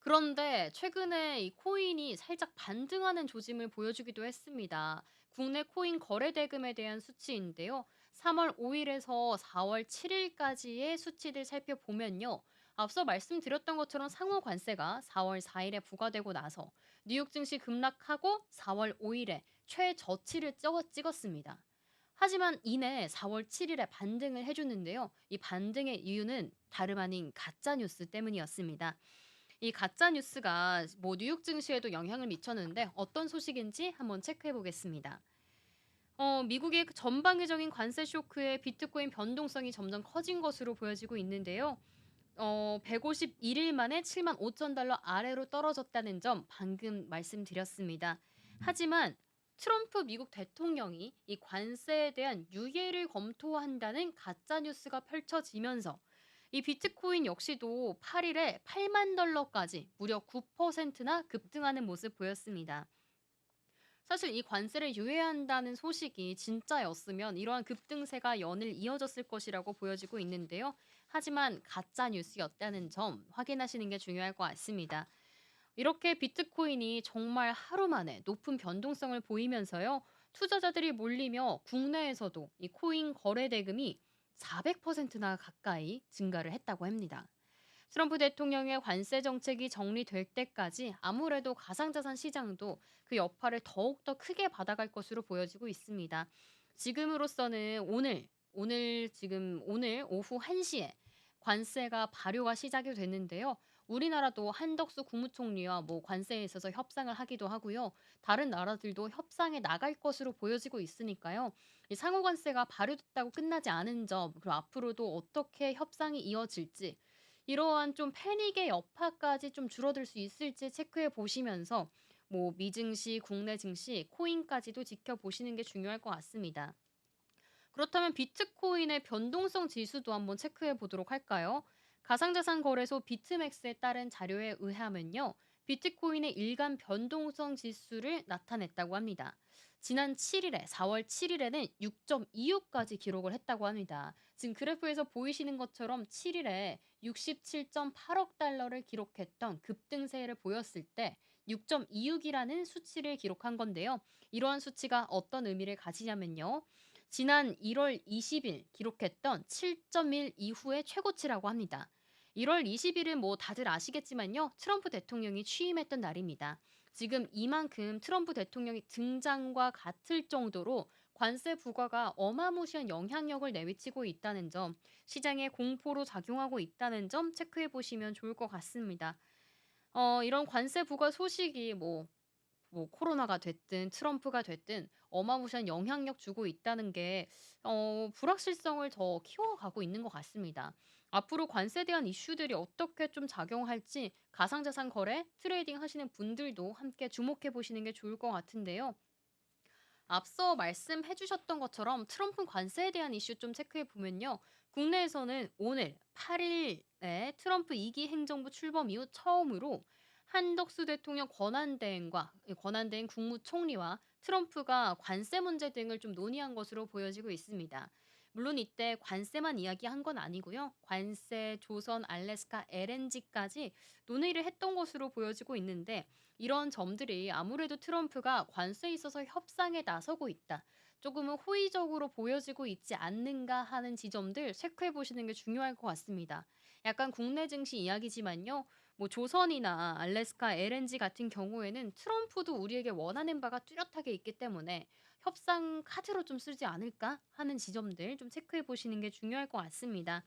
그런데 최근에 이 코인이 살짝 반등하는 조짐을 보여주기도 했습니다. 국내 코인 거래 대금에 대한 수치인데요. 3월 5일에서 4월 7일까지의 수치들 살펴보면요. 앞서 말씀드렸던 것처럼 상호 관세가 4월 4일에 부과되고 나서 뉴욕 증시 급락하고 4월 5일에 최저치를 찍었습니다. 하지만 이내 4월 7일에 반등을 해주는데요. 이 반등의 이유는 다름 아닌 가짜 뉴스 때문이었습니다. 이 가짜 뉴스가 뭐 뉴욕 증시에도 영향을 미쳤는데 어떤 소식인지 한번 체크해 보겠습니다. 미국의 그 전방위적인 관세 쇼크에 비트코인 변동성이 점점 커진 것으로 보여지고 있는데요. 151일 만에 75,000달러 아래로 떨어졌다는 점 방금 말씀드렸습니다. 하지만 트럼프 미국 대통령이 이 관세에 대한 유예를 검토한다는 가짜 뉴스가 펼쳐지면서 이 비트코인 역시도 8일에 8만 달러까지 무려 9%나 급등하는 모습 보였습니다. 사실 이 관세를 유예한다는 소식이 진짜였으면 이러한 급등세가 연일 이어졌을 것이라고 보여지고 있는데요. 하지만 가짜 뉴스였다는 점 확인하시는 게 중요할 것 같습니다. 이렇게 비트코인이 정말 하루 만에 높은 변동성을 보이면서요. 투자자들이 몰리며 국내에서도 이 코인 거래 대금이 400%나 가까이 증가를 했다고 합니다. 트럼프 대통령의 관세 정책이 정리될 때까지 아무래도 가상자산 시장도 그 여파를 더욱더 크게 받아갈 것으로 보여지고 있습니다. 지금으로서는 오늘 오후 1시에 관세가 발효가 시작이 됐는데요. 우리나라도 한덕수 국무총리와 뭐 관세에 있어서 협상을 하기도 하고요. 다른 나라들도 협상에 나갈 것으로 보여지고 있으니까요. 이 상호 관세가 발효됐다고 끝나지 않은 점, 그리고 앞으로도 어떻게 협상이 이어질지 이러한 좀 패닉의 여파까지 좀 줄어들 수 있을지 체크해 보시면서 뭐 미증시, 국내 증시, 코인까지도 지켜보시는 게 중요할 것 같습니다. 그렇다면 비트코인의 변동성 지수도 한번 체크해 보도록 할까요? 가상자산 거래소 비트맥스에 따른 자료에 의하면요. 비트코인의 일간 변동성 지수를 나타냈다고 합니다. 지난 7일에 4월 7일에는 6.26까지 기록을 했다고 합니다. 지금 그래프에서 보이시는 것처럼 7일에 67.8억 달러를 기록했던 급등세를 보였을 때 6.26이라는 수치를 기록한 건데요. 이러한 수치가 어떤 의미를 가지냐면요. 지난 1월 20일 기록했던 7.1 이후의 최고치라고 합니다. 1월 20일은 뭐 다들 아시겠지만요. 트럼프 대통령이 취임했던 날입니다. 지금 이만큼 트럼프 대통령이 등장과 같을 정도로 관세 부과가 어마무시한 영향력을 내미치고 있다는 점, 시장에 공포로 작용하고 있다는 점 체크해 보시면 좋을 것 같습니다. 이런 관세 부과 소식이 뭐 코로나가 됐든 트럼프가 됐든 어마무시한 영향력 주고 있다는 게 불확실성을 더 키워가고 있는 것 같습니다. 앞으로 관세에 대한 이슈들이 어떻게 좀 작용할지 가상자산 거래, 트레이딩 하시는 분들도 함께 주목해 보시는 게 좋을 것 같은데요. 앞서 말씀해 주셨던 것처럼 트럼프 관세에 대한 이슈 좀 체크해 보면요. 국내에서는 오늘 8일에 트럼프 2기 행정부 출범 이후 처음으로 한덕수 대통령 권한대행과 이 권한대행 국무총리와 트럼프가 관세 문제 등을 좀 논의한 것으로 보여지고 있습니다. 물론 이때 관세만 이야기한 건 아니고요. 관세, 조선, 알래스카, LNG까지 논의를 했던 것으로 보여지고 있는데 이런 점들이 아무래도 트럼프가 관세에 있어서 협상에 나서고 있다. 조금은 호의적으로 보여지고 있지 않는가 하는 지점들 체크해 보시는 게 중요할 것 같습니다. 약간 국내 증시 이야기지만요. 뭐 조선이나 알래스카, LNG 같은 경우에는 트럼프도 우리에게 원하는 바가 뚜렷하게 있기 때문에 협상 카드로 좀 쓰지 않을까 하는 지점들 좀 체크해 보시는 게 중요할 것 같습니다.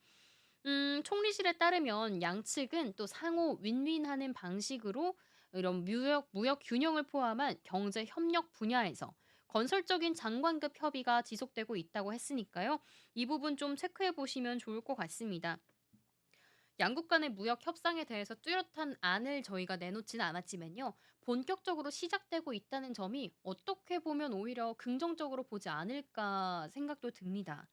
총리실에 따르면 양측은 또 상호 윈윈하는 방식으로 이런 무역 균형을 포함한 경제 협력 분야에서 건설적인 장관급 협의가 지속되고 있다고 했으니까요. 이 부분 좀 체크해 보시면 좋을 것 같습니다. 양국 간의 무역 협상에 대해서 뚜렷한 안을 저희가 내놓지는 않았지만요. 본격적으로 시작되고 있다는 점이 어떻게 보면 오히려 긍정적으로 보지 않을까 생각도 듭니다.